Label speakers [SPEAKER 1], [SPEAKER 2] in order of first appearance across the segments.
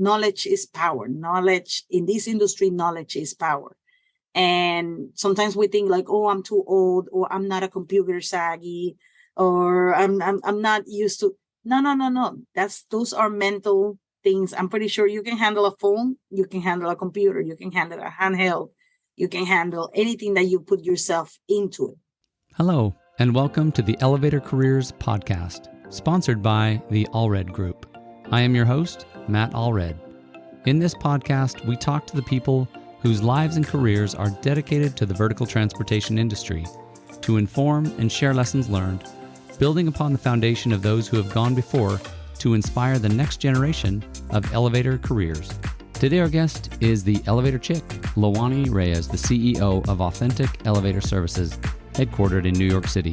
[SPEAKER 1] knowledge is power. Knowledge in this industry, knowledge is power. And sometimes we think like, oh, I'm too old, or I'm not a computer savvy, or I'm not used to. No. Those are mental things. I'm pretty sure you can handle a phone, you can handle a computer, you can handle a handheld, you can handle anything that you put yourself into it.
[SPEAKER 2] Hello, and welcome to the Elevator Careers Podcast, sponsored by the Allred Group. I am your host, Matt Allred. In this podcast, we talk to the people whose lives and careers are dedicated to the vertical transportation industry to inform and share lessons learned, building upon the foundation of those who have gone before to inspire the next generation of elevator careers. Today, our guest is the elevator chick, Loannie Reyes, the CEO of Authentic Elevator Services, headquartered in New York City.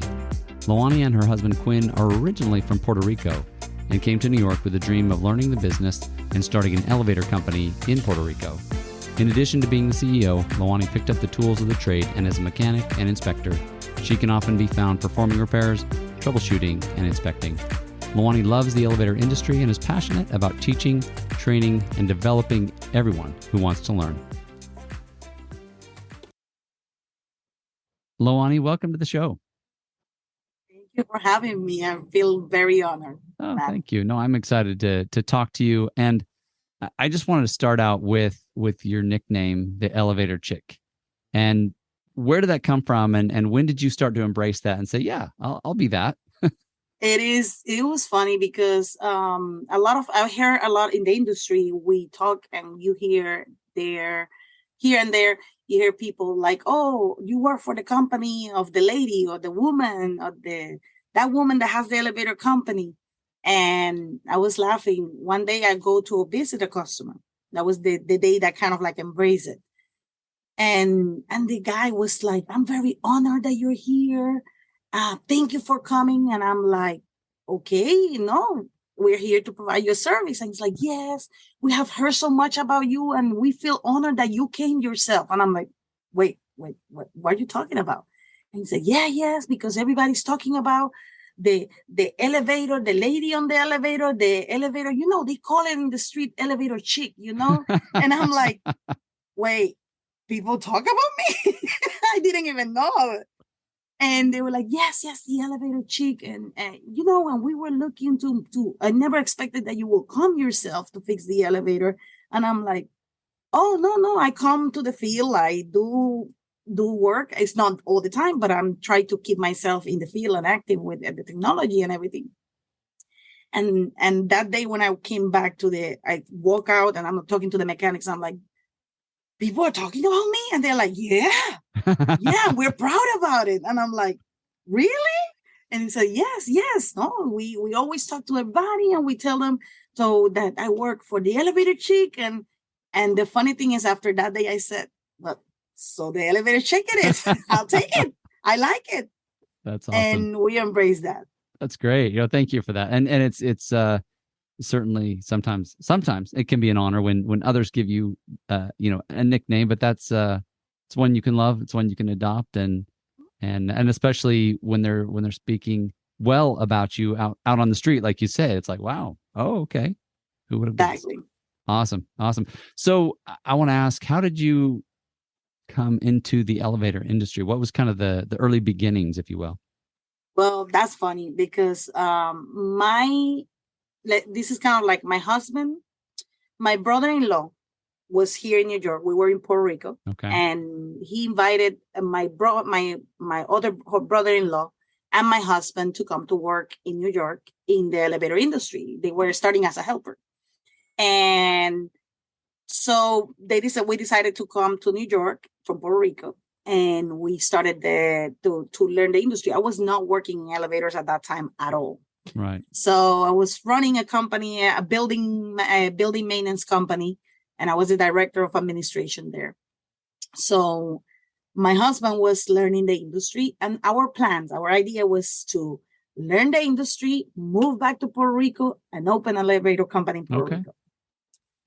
[SPEAKER 2] Loannie and her husband, Quinn, are originally from Puerto Rico and came to New York with a dream of learning the business and starting an elevator company in Puerto Rico. In addition to being the CEO, Loannie picked up the tools of the trade, and as a mechanic and inspector, she can often be found performing repairs, troubleshooting, and inspecting. Loannie loves the elevator industry and is passionate about teaching, training, and developing everyone who wants to learn. Loannie, welcome to the show.
[SPEAKER 1] Thank you for having me. I feel very honored.
[SPEAKER 2] Oh, thank you. No, I'm excited to talk to you. And I just wanted to start out with your nickname, the Elevator Chick. And where did that come from? And when did you start to embrace that and say, yeah, I'll be that?
[SPEAKER 1] It was funny because I hear a lot in the industry, we talk and you hear here and there, you hear people like, oh, you work for the company of the lady or the woman or that woman that has the elevator company. And I was laughing. One day I go to visit a customer. That was the day that kind of like embraced it. And the guy was like, I'm very honored that you're here. Thank you for coming. And I'm like, okay, we're here to provide you a service. And he's like, yes, we have heard so much about you and we feel honored that you came yourself. And I'm like, wait, what are you talking about? And he said, yes, because everybody's talking about the elevator, the lady on the elevator, they call it in the street elevator chick, And I'm like, wait, people talk about me? I didn't even know. And they were like, yes, the elevator chick. And and we were looking to, I never expected that you will come yourself to fix the elevator. And I'm like, oh, no, I come to the field. I do work. It's not all the time, but I'm trying to keep myself in the field and active with the technology and everything. And that day when I came back I walk out and I'm talking to the mechanics. I'm like, people are talking about me? And they're like, yeah, we're proud about it. And I'm like, really? And he said, yes. No, we always talk to everybody and we tell them so that I work for the elevator chick. And the funny thing is after that day, I said, well, so the elevator chick it is. I'll take it. I like it.
[SPEAKER 2] That's awesome.
[SPEAKER 1] And we embrace that.
[SPEAKER 2] That's great. Thank you for that. And it's certainly sometimes it can be an honor when others give you a nickname, but that's it's one you can love, it's one you can adopt, and especially when they're speaking well about you out on the street, like you say, it's like, wow, oh, okay, who would have guessed?
[SPEAKER 1] Exactly.
[SPEAKER 2] Awesome. So I want to ask, how did you come into the elevator industry? What was kind of the early beginnings, if you will?
[SPEAKER 1] Well, that's funny because this is kind of like my husband, my brother-in-law was here in New York. We were in Puerto Rico.
[SPEAKER 2] Okay.
[SPEAKER 1] And he invited my other brother-in-law and my husband to come to work in New York in the elevator industry. They were starting as a helper. And so we decided to come to New York from Puerto Rico. And we started to learn the industry. I was not working in elevators at that time at all.
[SPEAKER 2] Right.
[SPEAKER 1] So I was running a company, a building maintenance company, and I was the director of administration there. So my husband was learning the industry, and our idea was to learn the industry, move back to Puerto Rico, and open an elevator company in Puerto Rico.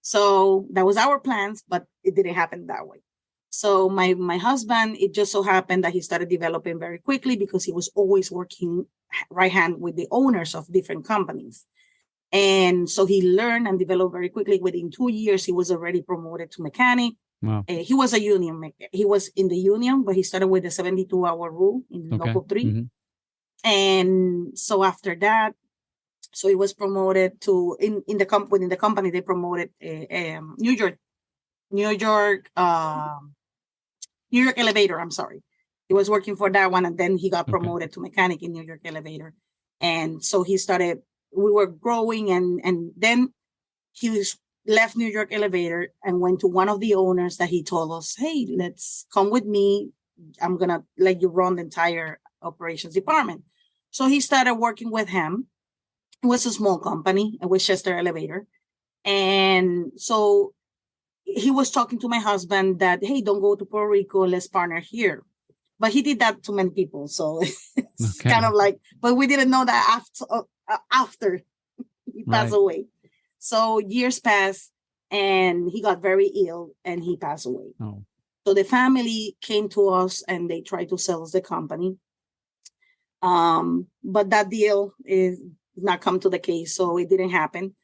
[SPEAKER 1] So that was our plans, but it didn't happen that way. So my husband, it just so happened that he started developing very quickly because he was always working right hand with the owners of different companies. And so he learned and developed very quickly. Within 2 years, he was already promoted to mechanic.
[SPEAKER 2] Wow.
[SPEAKER 1] He was a union. He was in the union, but he started with the 72-hour rule in Local 3.
[SPEAKER 2] Mm-hmm.
[SPEAKER 1] And so after that, so he was promoted to within the company. They promoted New York Elevator. I'm sorry, he was working for that one, and then he got promoted to mechanic in New York Elevator. And so he started. We were growing, and then he left New York Elevator and went to one of the owners that he told us, "Hey, let's come with me. I'm gonna let you run the entire operations department." So he started working with him. It was a small company, Westchester Elevator. And so he was talking to my husband that, hey, don't go to Puerto Rico, let's partner here. But he did that to many people. So it's kind of like, but we didn't know that after he passed away. So years passed and he got very ill and he passed away.
[SPEAKER 2] Oh.
[SPEAKER 1] So the family came to us and they tried to sell us the company. But that deal is not come to the case, so it didn't happen.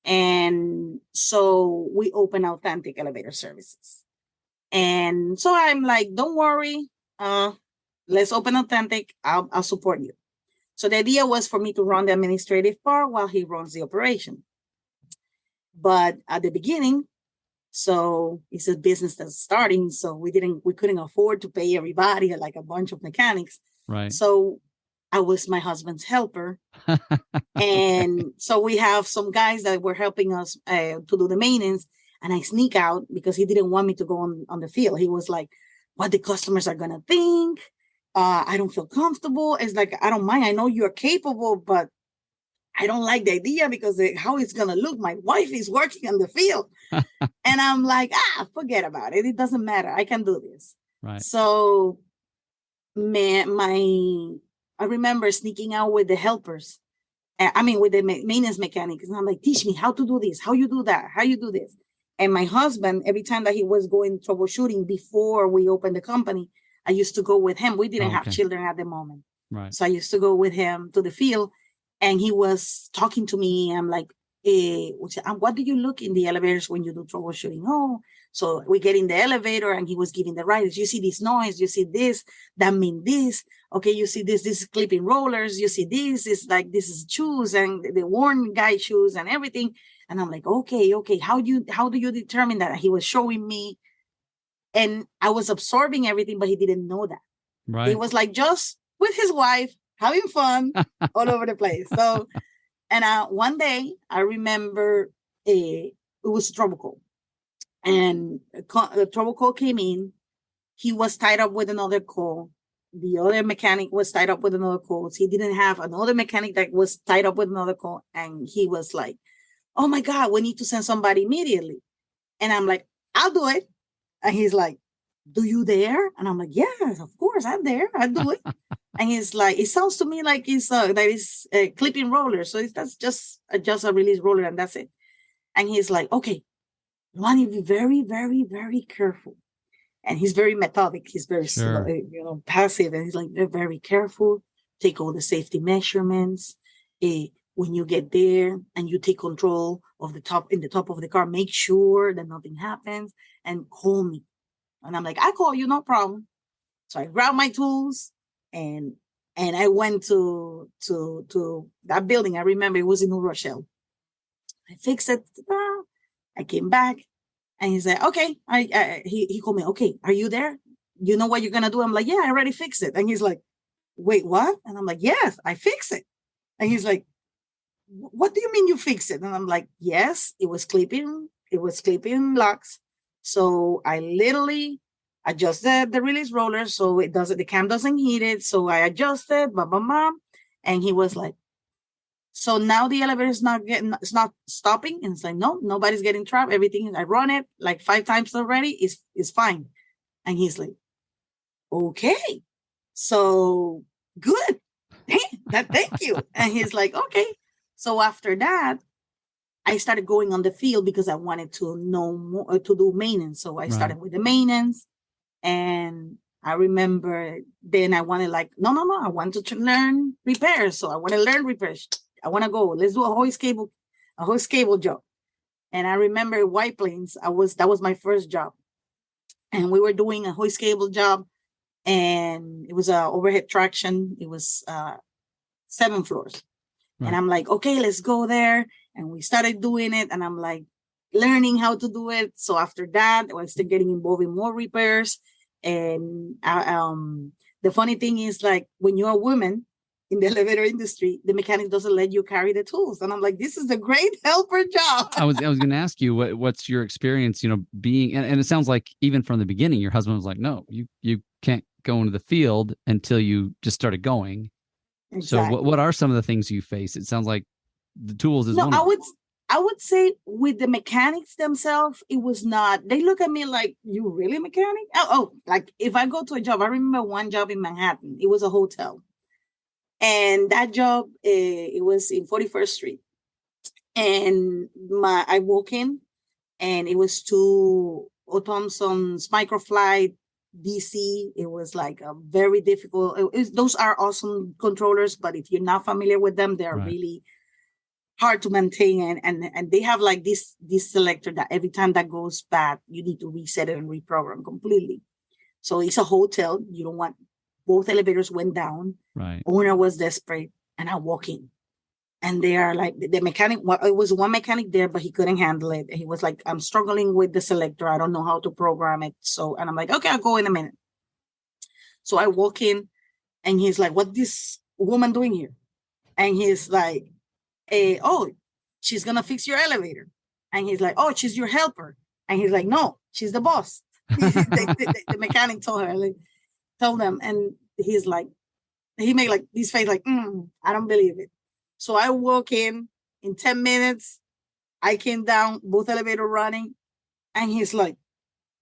[SPEAKER 1] And so we opened Authentic Elevator Services. And so I'm like, don't worry, let's open Authentic. I'll support you. So the idea was for me to run the administrative part while he runs the operation. But at the beginning, so it's a business that's starting, so we couldn't afford to pay everybody like a bunch of mechanics.
[SPEAKER 2] Right.
[SPEAKER 1] So I was my husband's helper. And so we have some guys that were helping us to do the maintenance. And I sneak out because he didn't want me to go on the field. He was like, what the customers are going to think. I don't feel comfortable. It's like, I don't mind. I know you're capable, but I don't like the idea because how it's going to look. My wife is working on the field. And I'm like, forget about it. It doesn't matter. I can do this.
[SPEAKER 2] Right.
[SPEAKER 1] So I remember sneaking out with the helpers. With the maintenance mechanics. And I'm like, teach me how to do this, how you do that, how you do this. And my husband, every time that he was going troubleshooting before we opened the company, I used to go with him. We didn't have children at the moment.
[SPEAKER 2] Right.
[SPEAKER 1] So I used to go with him to the field and he was talking to me. I'm like, what do you look in the elevators when you do troubleshooting? Oh, so we get in the elevator and he was giving the riders, you see this noise, you see this, that means this. Okay, you see this is clipping rollers, you see this is like, this is shoes and the worn guy shoes and everything. And I'm like, okay, how do you determine that? He was showing me and I was absorbing everything, but he didn't know that.
[SPEAKER 2] Right.
[SPEAKER 1] He was like just with his wife, having fun all over the place. So, and one day I remember it was a trouble call. And the trouble call came in. He was tied up with another call. The other mechanic was tied up with another call. He didn't have another mechanic that was tied up with another call. And he was like, oh my God, we need to send somebody immediately. And I'm like, I'll do it. And he's like, do you dare? And I'm like, yes, of course, I'm there. I'll do it. And he's like, it sounds to me like it's that is a clipping roller. So that's just a release roller and that's it. And he's like, okay, Loannie, be very, very, very careful. And he's very methodic. He's very slow, passive. And he's like, they're very careful. Take all the safety measurements. When you get there and you take control of the top of the car, make sure that nothing happens and call me. And I'm like, I call you, no problem. So I grabbed my tools and I went to that building. I remember it was in New Rochelle. I fixed it. I came back and he said, okay, he called me. Okay, are you there? You know what you're going to do? I'm like, yeah, I already fixed it. And he's like, wait, what? And I'm like, yes, I fixed it. And he's like, what do you mean you fixed it? And I'm like, yes, it was clipping locks. So I literally adjusted the release roller so the cam doesn't heat it. So I adjusted, and he was like, so now the elevator is it's not stopping. And it's like, no, nobody's getting trapped. Everything, I run it like 5 times already, is fine. And he's like, okay, so good. Thank you. And he's like, okay. So after that, I started going on the field because I wanted to know more, to do maintenance. So I started with the maintenance. And I remember then I wanted no, I want to learn repairs. So I want to learn repairs. I want to go. Let's do a hoist cable. a hoist cable job. And I remember White Plains, that was my first job. And we were doing a hoist cable job, and it was a overhead traction. It was 7 floors. Right. And I'm like, okay, let's go there. And we started doing it. And I'm like, learning how to do it. So after that, I started getting involved in more repairs. And the funny thing is, like, when you're a woman in the elevator industry, the mechanic doesn't let you carry the tools. And I'm like, this is a great helper job.
[SPEAKER 2] I was going to ask you, what's your experience, being, and it sounds like even from the beginning, your husband was like, no, you can't go into the field until you just started going. Exactly. So what are some of the things you face? It sounds like the tools is one of them.
[SPEAKER 1] I would say with the mechanics themselves, it was not, they look at me like, you really a mechanic? Oh, like if I go to a job, I remember one job in Manhattan, it was a hotel. And that job, it was in 41st Street. And I walk in, and it was 2 Thompson's Microflight DC. It was like a very difficult, those are awesome controllers, but if you're not familiar with them, they're really hard to maintain, and they have like this selector that every time that goes bad, you need to reset it and reprogram completely. So it's a hotel. You don't want, both elevators went down.
[SPEAKER 2] Right.
[SPEAKER 1] Owner was desperate, and I walk in, and they are like, the mechanic, it was one mechanic there, but he couldn't handle it. He was like, I'm struggling with the selector. I don't know how to program it. So, and I'm like, okay, I'll go in a minute. So I walk in, and he's like, what this woman doing here? And he's like, oh, she's going to fix your elevator. And he's like, oh, she's your helper. And he's like, no, she's the boss. the mechanic told her, like, told them. And he's like, he made like this face like, I don't believe it. So I walk in 10 minutes. I came down, both elevator running. And he's like,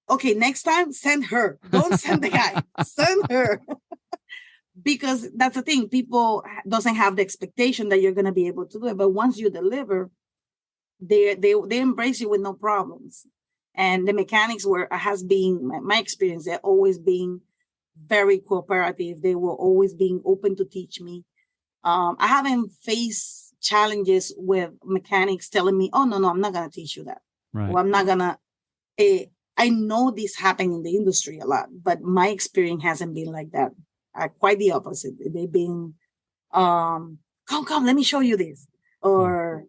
[SPEAKER 1] okay, next time, send her. Don't send the guy. Send her. Because that's the thing, people doesn't have the expectation that you're going to be able to do it. But once you deliver, they embrace you with no problems. And the mechanics has been, my experience, they're always being very cooperative. They were always being open to teach me. I haven't faced challenges with mechanics telling me, oh, no, I'm not going to teach you that.
[SPEAKER 2] Right.
[SPEAKER 1] Or I'm not going to, I know this happened in the industry a lot, but my experience hasn't been like that. Quite the opposite. They've been, come, let me show you this. Or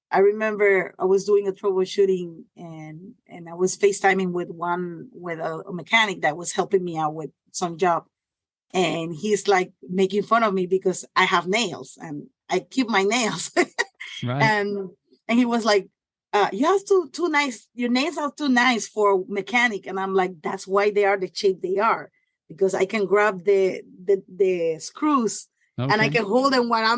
[SPEAKER 1] I remember I was doing a troubleshooting, and I was FaceTiming with a mechanic that was helping me out with some job. And he's like making fun of me because I have nails and I keep my nails.
[SPEAKER 2] Right.
[SPEAKER 1] And he was like, you have too nice, your nails are too nice for a mechanic. And I'm like, that's why they are the shape they are. Because I can grab the screws, okay, and I can hold them while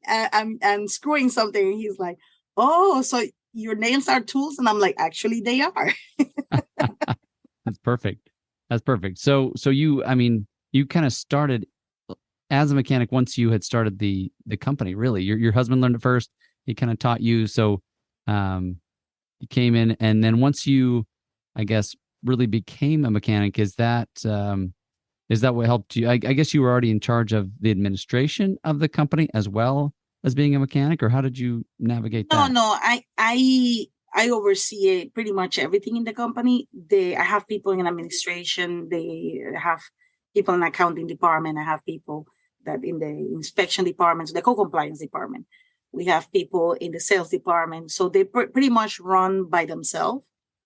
[SPEAKER 1] I'm screwing something. And he's like, oh, so your nails are tools? And I'm like, actually, they are.
[SPEAKER 2] That's perfect. So you kind of started as a mechanic once you had started the company, really. Your husband learned it first. He kind of taught you. So you came in, and then once you, I guess, really became a mechanic, is that what helped you? I guess you were already in charge of the administration of the company as well as being a mechanic, or how did you navigate that?
[SPEAKER 1] No, I oversee pretty much everything in the company. I have people in administration. They have people in the accounting department. I have people that in the inspection department, the co-compliance department. We have people in the sales department. So they pretty much run by themselves.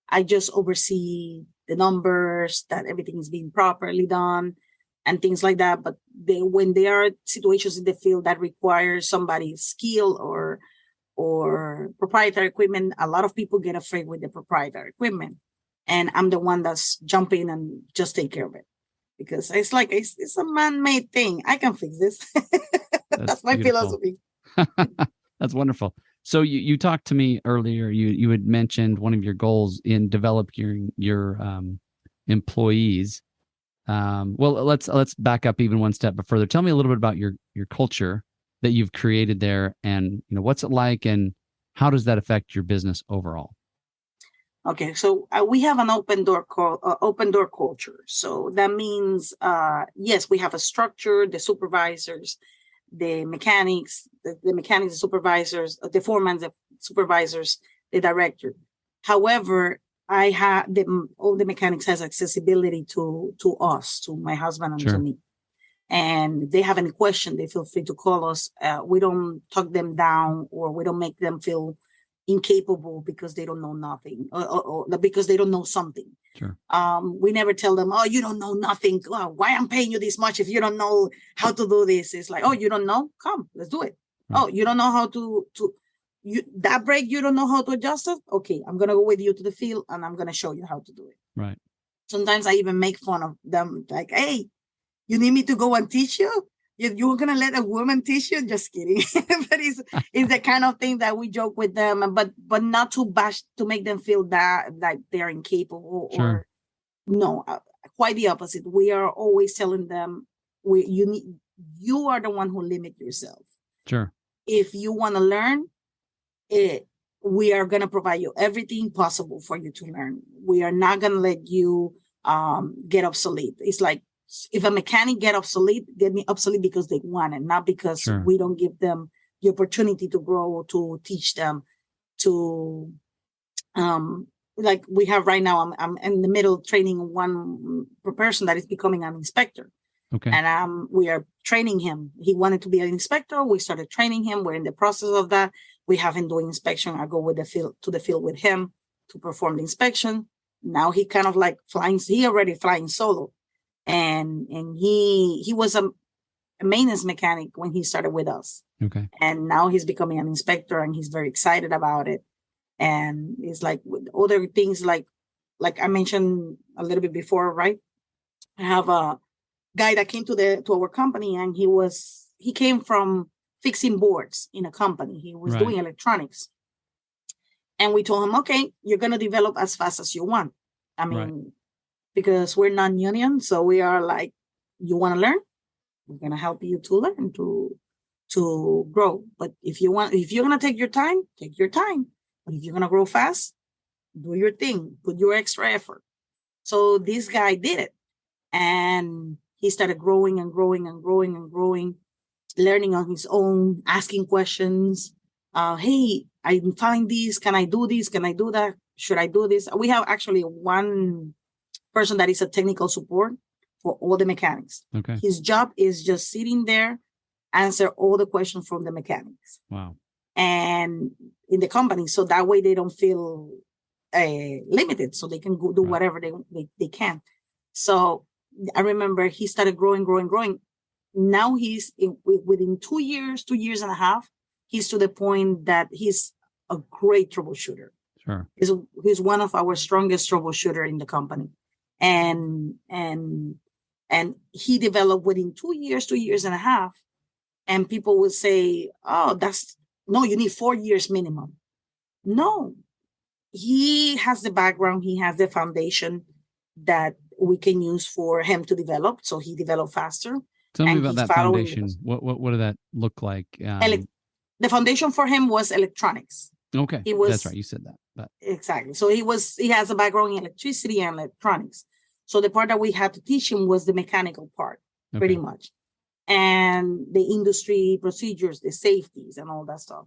[SPEAKER 1] I just oversee the numbers, that everything is being properly done and things like that. But when there are situations in the field that require somebody's skill or proprietary equipment, a lot of people get afraid with the proprietary equipment. And I'm the one that's jumping and just take care of it. Because it's like, it's a man-made thing. I can fix this. That's my philosophy.
[SPEAKER 2] That's wonderful. So you talked to me earlier. You had mentioned one of your goals in developing your employees. Well, let's back up even one step further. Tell me a little bit about your culture that you've created there, and what's it like, and how does that affect your business overall?
[SPEAKER 1] Okay, so we have an open door culture. So that means yes, we have a structure. The supervisors, the mechanics, the supervisors, the foremen, supervisors, the director. However, I have all the mechanics has accessibility to us, to my husband and to
[SPEAKER 2] Sure.
[SPEAKER 1] me. And if they have any question, they feel free to call us. We don't talk them down, or we don't make them feel incapable because they don't know nothing, or because they don't know something.
[SPEAKER 2] Sure.
[SPEAKER 1] We never tell them, oh, you don't know nothing. Oh, why I'm paying you this much if you don't know how to do this? It's like, oh, you don't know? Come, let's do it.
[SPEAKER 2] Right.
[SPEAKER 1] Oh, you don't know how to that brake, you don't know how to adjust it? Okay, I'm gonna go with you to the field and I'm gonna show you how to do it.
[SPEAKER 2] Right.
[SPEAKER 1] Sometimes I even make fun of them, like, hey, you need me to go and teach you? You're gonna let a woman teach you? Just kidding. But it's the kind of thing that we joke with them, but not to bash, to make them feel that like they're incapable.
[SPEAKER 2] Sure.
[SPEAKER 1] Or no, quite the opposite. We are always telling them, you are the one who limit yourself.
[SPEAKER 2] Sure.
[SPEAKER 1] If you want to learn, we are going to provide you everything possible for you to learn. We are not going to let you get obsolete. It's like, if a mechanic get obsolete because they want it, not because
[SPEAKER 2] Sure.
[SPEAKER 1] we don't give them the opportunity to grow, to teach them, to like we have right now. I'm in the middle training one person that is becoming an inspector.
[SPEAKER 2] Okay.
[SPEAKER 1] And we are training him. He wanted to be an inspector. We started training him. We're in the process of that. We have him doing inspection. I go with to the field with him to perform the inspection. Now he kind of like he already flying solo. And he was a maintenance mechanic when he started with us.
[SPEAKER 2] Okay.
[SPEAKER 1] And now he's becoming an inspector and he's very excited about it. And it's like with other things like I mentioned a little bit before, right? I have a guy that came to our company, and he came from fixing boards in a company. He was doing electronics. And we told him, okay, you're going to develop as fast as you want. I mean, because we're non-union, so we are like, you want to learn? We're going to help you to learn, to grow. But if you're going to take your time, take your time. But if you're going to grow fast, do your thing, put your extra effort. So this guy did it. And he started growing and growing and growing and growing, learning on his own, asking questions. Hey, I find this. Can I do this? Can I do that? Should I do this? We have actually one person that is a technical support for all the mechanics.
[SPEAKER 2] Okay.
[SPEAKER 1] His job is just sitting there, answer all the questions from the mechanics.
[SPEAKER 2] Wow.
[SPEAKER 1] And in the company, so that way they don't feel limited, so they can go do whatever they can. So I remember he started growing. Now he's within 2 years, 2.5 years, he's to the point that he's a great troubleshooter.
[SPEAKER 2] Sure.
[SPEAKER 1] He's one of our strongest troubleshooter in the company. And he developed within 2 years, 2.5 years. And people would say, oh, no, you need 4 years minimum. No, he has the background. He has the foundation that we can use for him to develop. So he developed faster.
[SPEAKER 2] Tell me about that foundation. What did that look like?
[SPEAKER 1] The foundation for him was electronics.
[SPEAKER 2] Okay. That's right. You said that. But.
[SPEAKER 1] Exactly. So he has a background in electricity and electronics. So the part that we had to teach him was the mechanical part, pretty much. And the industry procedures, the safeties and all that stuff.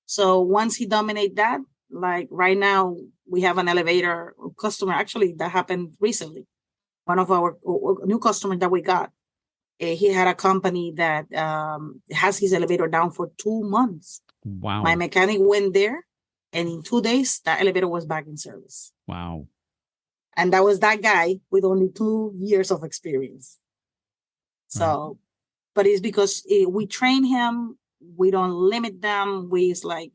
[SPEAKER 1] So once he dominated that, like right now, we have an elevator customer. Actually, that happened recently. One of our new customers that we got, he had a company that has his elevator down for 2 months.
[SPEAKER 2] Wow.
[SPEAKER 1] My mechanic went there, and in 2 days, that elevator was back in service.
[SPEAKER 2] Wow.
[SPEAKER 1] And that was that guy with only 2 years of experience. So, but it's because we train him. We don't limit them. It's like,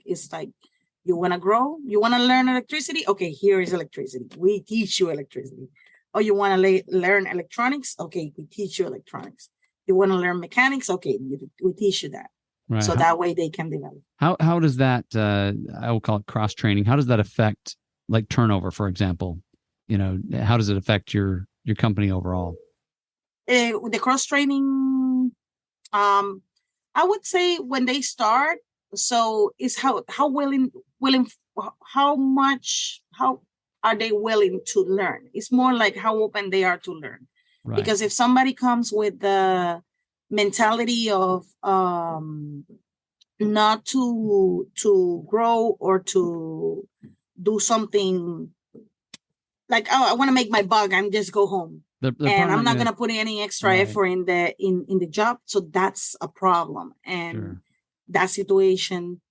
[SPEAKER 1] you want to grow? You want to learn electricity? Okay, here is electricity. We teach you electricity. Oh, you want to learn electronics? Okay, we teach you electronics. You want to learn mechanics? Okay, we teach you that. Right. So that way they can develop.
[SPEAKER 2] How does that, I will call it cross training. How does that affect like turnover, for example? How does it affect your company overall?
[SPEAKER 1] The cross training, I would say when they start, so is how willing, how are they willing to learn? It's more like how open they are to learn. Right. Because if somebody comes with the mentality of not to grow or to do something like, oh, I want to make my buck and just go home. And I'm not going to put any extra effort in the job. So that's a problem. And that situation,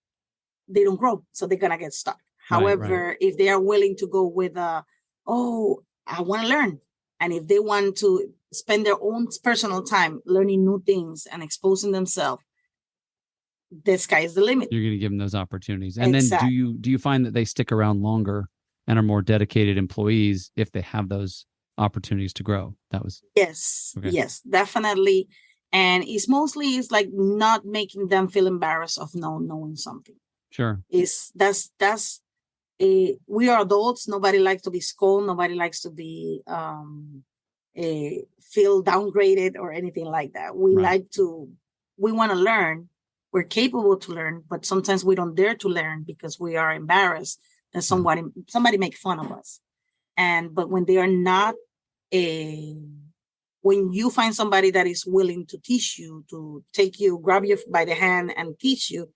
[SPEAKER 1] they don't grow. So they're going to get stuck. However, if they are willing to go with I want to learn. And if they want to spend their own personal time learning new things and exposing themselves, the sky is the limit.
[SPEAKER 2] You're going to give them those opportunities. And then do you find that they stick around longer and are more dedicated employees if they have those opportunities to grow?
[SPEAKER 1] Yes, definitely. And it's like not making them feel embarrassed of knowing something.
[SPEAKER 2] Sure.
[SPEAKER 1] We are adults. Nobody likes to be scolded. Nobody likes to be feel downgraded or anything like that. We want to learn. We're capable to learn, but sometimes we don't dare to learn because we are embarrassed that somebody make fun of us. But when they are not when you find somebody that is willing to teach you, to take you, grab you by the hand and teach you,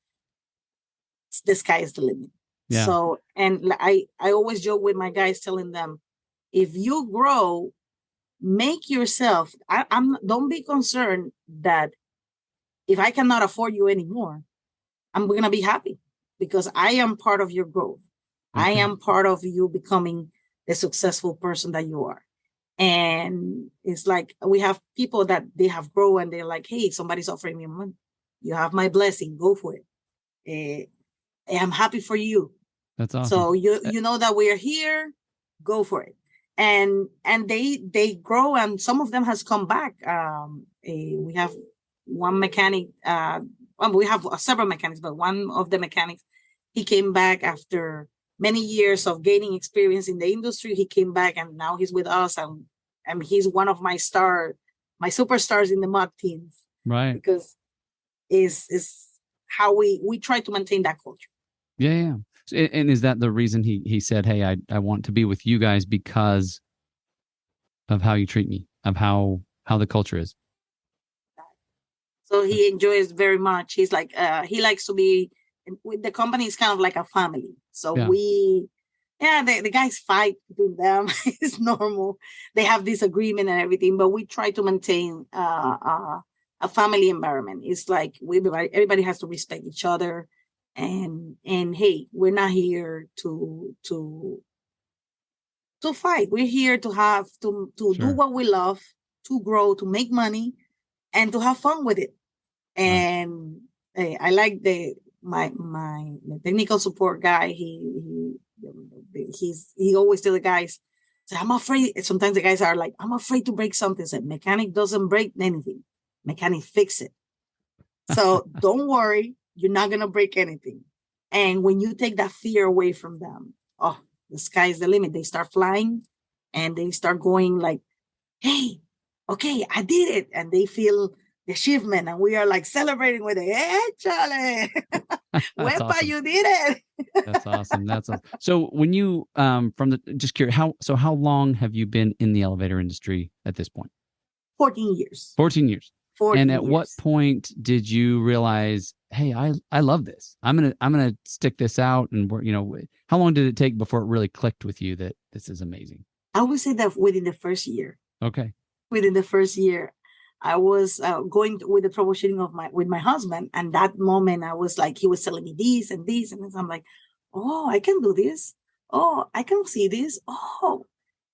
[SPEAKER 1] the sky is the limit. Yeah. So, and I always joke with my guys, telling them, if you grow, make yourself, don't be concerned that if I cannot afford you anymore, I'm going to be happy because I am part of your growth. Okay. I am part of you becoming the successful person that you are. And it's like, we have people that they have grown and they're like, hey, somebody's offering me money. You have my blessing. Go for it. I'm happy for you.
[SPEAKER 2] That's awesome.
[SPEAKER 1] So you know that we're here. Go for it. And they grow, and some of them has come back. We have one mechanic. We have several mechanics, but one of the mechanics, he came back after many years of gaining experience in the industry. He came back and now he's with us, and he's one of my superstars in the mud teams.
[SPEAKER 2] Right.
[SPEAKER 1] Because is how we try to maintain that culture.
[SPEAKER 2] Yeah. And is that the reason he said, hey, I want to be with you guys because of how you treat me, of how the culture is?
[SPEAKER 1] So he enjoys very much. He's like, he likes to be with the company. Is kind of like a family. So the guys fight between them. It's normal. They have disagreement and everything, but we try to maintain a family environment. It's like everybody has to respect each other. And hey, we're not here to fight. We're here to have to do what we love, to grow, to make money, and to have fun with it. And I like my technical support guy. He always tell the guys, so I'm afraid. Sometimes the guys are like, I'm afraid to break something. So mechanic doesn't break anything. Mechanic fix it. So don't worry. You're not going to break anything. And when you take that fear away from them, the sky is the limit. They start flying and they start going like, hey, okay, I did it. And they feel the achievement. And we are like celebrating with it. Hey, Charlie,
[SPEAKER 2] awesome.
[SPEAKER 1] You did it.
[SPEAKER 2] That's awesome. That's awesome. So when you, just curious, how long have you been in the elevator industry at this point?
[SPEAKER 1] 14 years.
[SPEAKER 2] 14 years. And at what point did you realize, hey, I love this. I'm gonna stick this out, and how long did it take before it really clicked with you that this is amazing?
[SPEAKER 1] I would say that within the first year.
[SPEAKER 2] Okay.
[SPEAKER 1] Within the first year, I was going with the troubleshooting with my husband, and that moment I was like, he was telling me this and this, and I'm like, oh, I can do this. Oh, I can see this. Oh.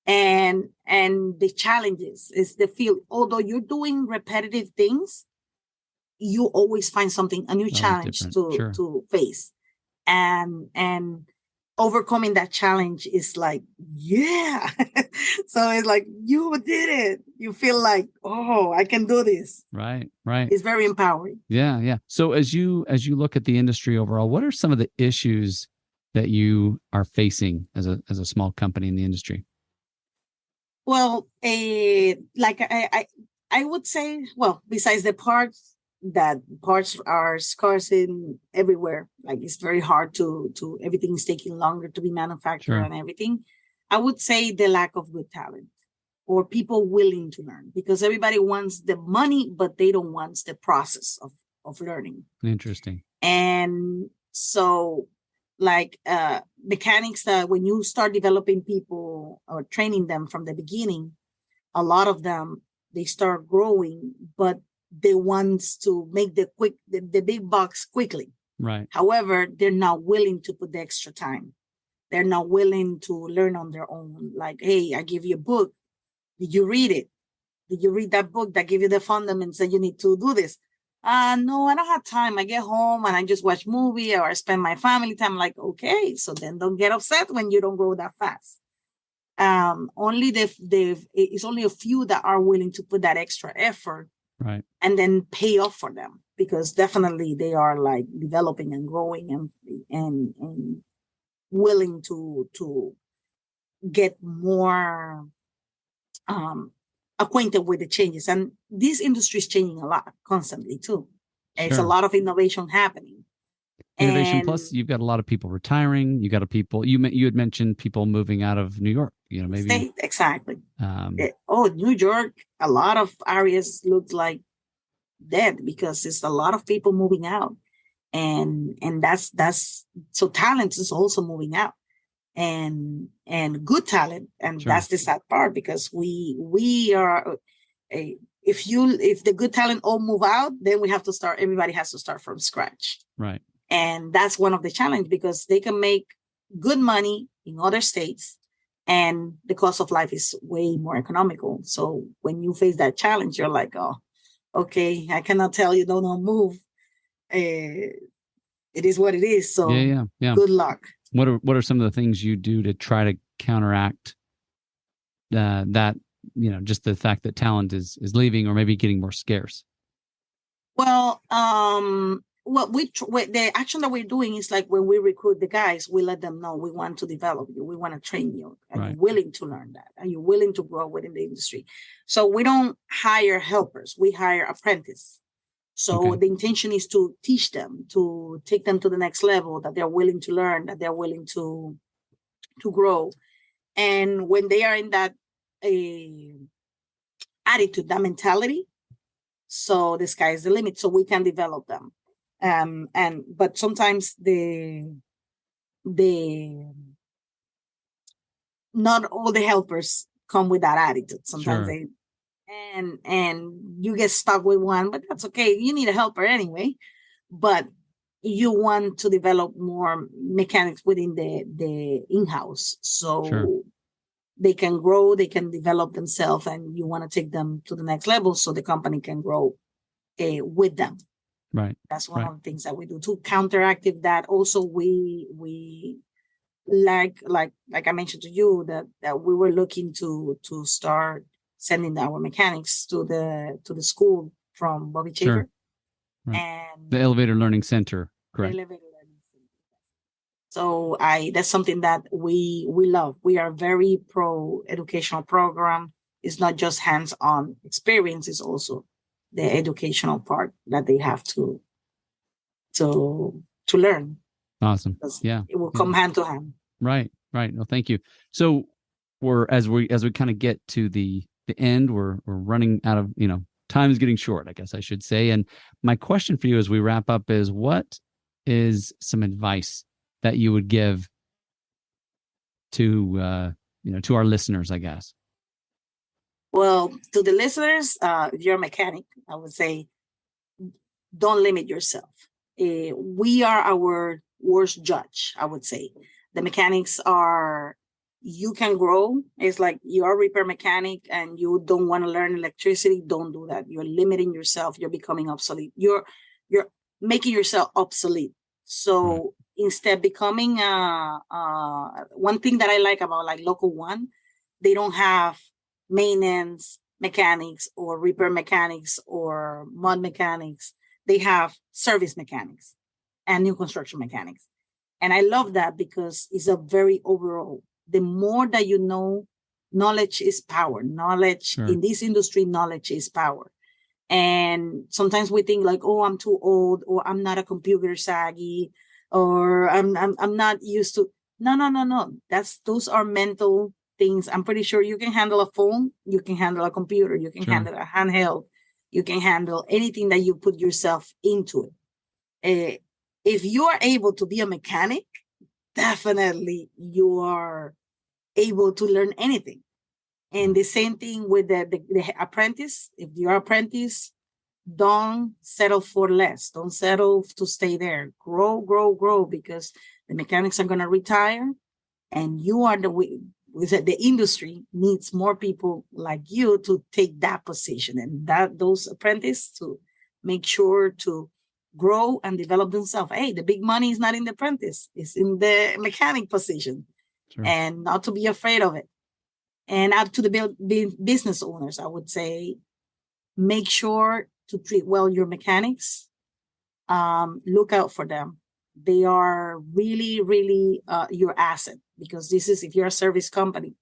[SPEAKER 1] And the challenges is the field. Although you're doing repetitive things, you always find a new challenge to face, and overcoming that challenge is like, yeah. So it's like, you did it. You feel like, oh, I can do this.
[SPEAKER 2] Right.
[SPEAKER 1] It's very empowering.
[SPEAKER 2] Yeah. So as you look at the industry overall, what are some of the issues that you are facing as a small company in the industry?
[SPEAKER 1] Well, like I would say, well, besides the parts are scarce in everywhere. Like it's very hard to everything is taking longer to be manufactured and everything. I would say the lack of good talent or people willing to learn, because everybody wants the money, but they don't want the process of learning.
[SPEAKER 2] Interesting.
[SPEAKER 1] And so like mechanics, that when you start developing people or training them from the beginning, a lot of them, they start growing, but they want to make the big bucks quickly.
[SPEAKER 2] Right.
[SPEAKER 1] However, they're not willing to put the extra time. They're not willing to learn on their own. Like, hey, I give you a book. Did you read it? Did you read that book that give you the fundamentals that you need to do this? No, I don't have time. I get home and I just watch movie or I spend my family time. Like, okay, so then don't get upset when you don't grow that fast. Only it's only a few that are willing to put that extra effort,
[SPEAKER 2] right,
[SPEAKER 1] and then pay off for them, because definitely they are like developing and growing and willing to get more acquainted with the changes. And this industry is changing a lot constantly too. It's a
[SPEAKER 2] sure.
[SPEAKER 1] lot of innovation happening.
[SPEAKER 2] Innovation
[SPEAKER 1] And
[SPEAKER 2] plus, you've got a lot of people retiring. You got a people. You had mentioned people moving out of New York. You know, maybe
[SPEAKER 1] state, exactly. New York, a lot of areas look like dead because it's a lot of people moving out, and that's so talent is also moving out, and good talent, and
[SPEAKER 2] Sure.
[SPEAKER 1] that's the sad part, because we are if the good talent all move out, then everybody has to start from scratch.
[SPEAKER 2] Right.
[SPEAKER 1] And that's one of the challenge, because they can make good money in other states and the cost of life is way more economical. So when you face that challenge, you're like, oh, okay, I cannot tell you don't move. It is what it is. So
[SPEAKER 2] yeah.
[SPEAKER 1] Good luck.
[SPEAKER 2] What are some of the things you do to try to counteract that, just the fact that talent is leaving or maybe getting more scarce?
[SPEAKER 1] Well, the action that we're doing is like when we recruit the guys, we let them know we want to develop you, we want to train you. Are
[SPEAKER 2] Right.
[SPEAKER 1] you willing to learn that? Are you willing to grow within the industry? So we don't hire helpers, we hire apprentices. So
[SPEAKER 2] Okay.
[SPEAKER 1] the intention is to teach them, to take them to the next level, that they're willing to learn, that they're willing to grow. And when they are in that attitude, that mentality, so the sky is the limit, so we can develop them. But sometimes the not all the helpers come with that attitude. Sometimes
[SPEAKER 2] Sure.
[SPEAKER 1] they and you get stuck with one, but that's okay. You need a helper anyway. But you want to develop more mechanics within the in-house, so
[SPEAKER 2] Sure.
[SPEAKER 1] they can grow, they can develop themselves, and you want to take them to the next level so the company can grow with them.
[SPEAKER 2] Right.
[SPEAKER 1] That's one of the things that we do to counteract that. Also, we like I mentioned to you that we were looking to start sending our mechanics to the school from Bobby Chafer.
[SPEAKER 2] Sure. Right.
[SPEAKER 1] And
[SPEAKER 2] the Elevator Learning Center, correct?
[SPEAKER 1] So that's something that we love. We are very pro educational program. It's not just hands-on experience, it's also the educational part that they have to learn.
[SPEAKER 2] Awesome. Yeah.
[SPEAKER 1] It will come hand to hand.
[SPEAKER 2] Right. No, thank you. So as we kind of get to the end, we're running out of, time is getting short, I guess I should say. And my question for you as we wrap up is, what is some advice that you would give to to our listeners, I guess?
[SPEAKER 1] Well, to the listeners, if you're a mechanic, I would say don't limit yourself. We are our worst judge, I would say. The mechanics are, you can grow. It's like you're a repair mechanic and you don't want to learn electricity. Don't do that. You're limiting yourself. You're becoming obsolete. You're making yourself obsolete. So instead, becoming one thing that I like about like Local One, they don't have maintenance mechanics or repair mechanics or mud mechanics. They have service mechanics and new construction mechanics. And I love that because it's a very overall. The more that you know, knowledge is power. Knowledge in this industry, knowledge is power. And sometimes we think like, oh, I'm too old, or I'm not a computer savvy, or I'm not used to. No. Those are mental things. I'm pretty sure you can handle a phone, you can handle a computer, you can handle a handheld, you can handle anything that you put yourself into it. If you are able to be a mechanic, definitely you are able to learn anything. And the same thing with the apprentice. If you're an apprentice, don't settle for less. Don't settle to stay there. Grow, grow, grow, because the mechanics are going to retire, and you are the industry needs more people like you to take that position, and that those apprentices to make sure to grow and develop themselves. Hey, the big money is not in the apprentice; it's in the mechanic position,
[SPEAKER 2] Sure.
[SPEAKER 1] and not to be afraid of it. And up to the business owners, I would say, make sure to treat well your mechanics. Look out for them. They are really, really your asset, because this is, if you're a service company,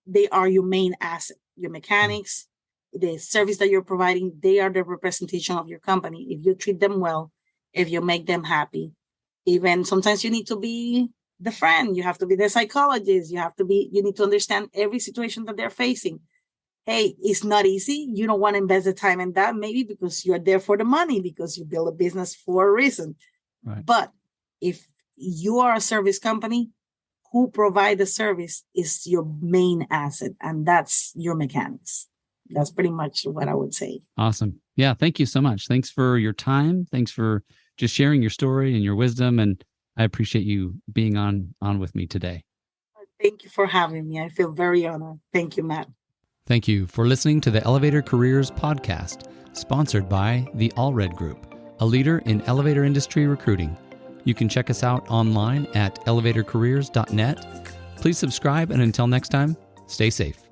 [SPEAKER 1] they are your main asset. Your mechanics, the service that you're providing, they are the representation of your company. If you treat them well, if you make them happy, even sometimes you need to be the friend, you have to be the psychologist, you need to understand every situation that they're facing. Hey, it's not easy. You don't want to invest the time in that, maybe because you're there for the money, because you build a business for a reason.
[SPEAKER 2] Right.
[SPEAKER 1] But if you are a service company, who provide the service is your main asset, and that's your mechanics. That's pretty much what I would say.
[SPEAKER 2] Awesome. Yeah. Thank you so much. Thanks for your time. Thanks for just sharing your story and your wisdom. And I appreciate you being on with me today.
[SPEAKER 1] Thank you for having me. I feel very honored. Thank you, Matt.
[SPEAKER 2] Thank you for listening to the Elevator Careers podcast, sponsored by the Allred Group, a leader in elevator industry recruiting. You can check us out online at elevatorcareers.net. Please subscribe, and until next time, stay safe.